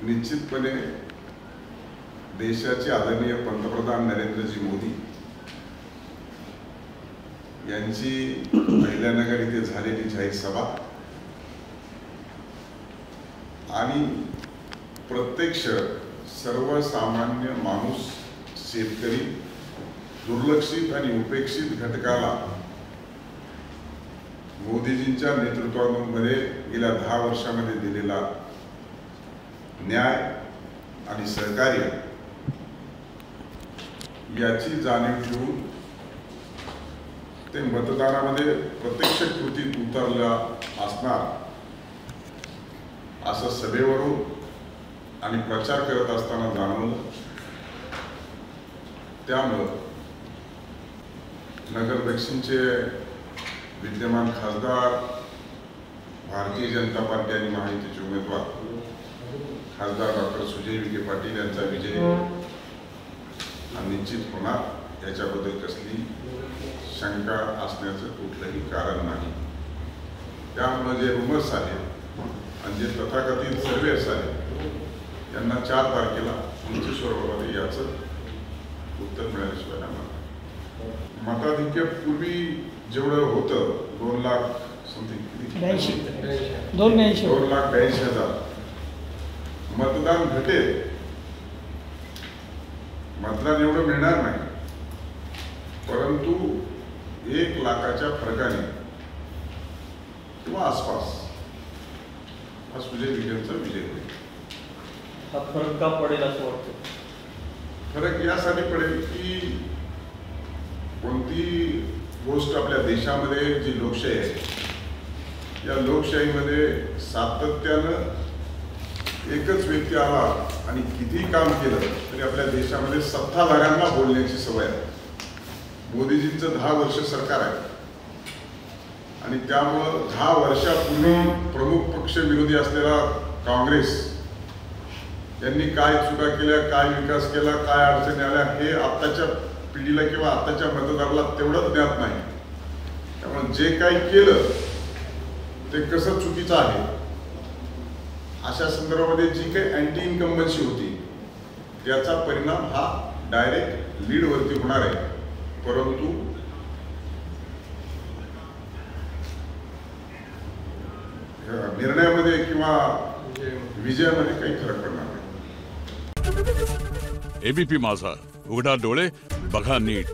निश्चितपणे देशाचे आदरणीय पंतप्रधान नरेंद्रजी मोदी यांची अहिल्यानगर इथे झालेली जाहीर सभा आणि प्रत्यक्ष सर्वसामान्य माणूस, शेतकरी, दुर्लक्षित आणि उपेक्षित घटकाला मोदीजींच्या नेतृत्वामध्ये गेल्या 10 वर्षांमध्ये दिलेला न्याय आणि सहकार्य याची जाणीव ठेवून ते मतदानामध्ये प्रत्यक्ष कृतीत उतरला असणार असं सभेवरून आणि प्रचार करत असताना जाणवलं। त्यामुळे नगर दक्षिणचे विद्यमान खासदार, भारतीय जनता पार्टी आणि महायुतीचे उमेदवार खासदार डॉक्टर सुजय विखे पाटील यांचा विजय निश्चित होणार याच्याबद्दल कसली शंका असण्याचं कुठलंही कारण नाही। त्यामुळे जे रुमर्स आले आणि जे तथाकथित सर्वेस आले यांना 4 तारखेला उंची स्वरूपामध्ये याचं उत्तर मिळाल्याशिवाय नाही। मताधिक्य पूर्वी जेवढं होतं 2 लाख समथिंग 2,82,000 मतदान घटेल, मतदान एवढं मिळणार नाही, परंतु 1 लाखाच्या फरकाने किंवा आसपास हा सुजय विखेंचा विजय होईल। हा फरक का पडेल असं वाटतं? फरक यासाठी पडेल की कोणती गोष्ट आपल्या देशामध्ये जी लोकशाही आहे या लोकशाहीमध्ये सातत्यानं एकच व्यक्ती आला आणि किती काम केलं तरी आपल्या देशामध्ये सत्ताधाऱ्यांना बोलण्याची सवय आहे। मोदीजींचं 10 वर्ष सरकार आहे आणि त्यामुळं 10 वर्षापूर्वी प्रमुख पक्ष विरोधी असलेला काँग्रेस यांनी काय चुका केल्या, काय विकास केला, काय अडचणी आल्या हे आत्ताच्या पिढीला किंवा आत्ताच्या मतदाराला तेवढंच ज्ञात नाही। त्यामुळे जे काही केलं ते कसं चुकीचं आहे अशा संदर्भामध्ये जी काही अँटी इन्कम्बन्सी होती त्याचा परिणाम हा डायरेक्ट लीडवरती होणार आहे, परंतु निर्णयामध्ये किंवा विजयामध्ये काही फरक पडणार नाही। एबीपी माझा, उघडा डोळे बघा नीट।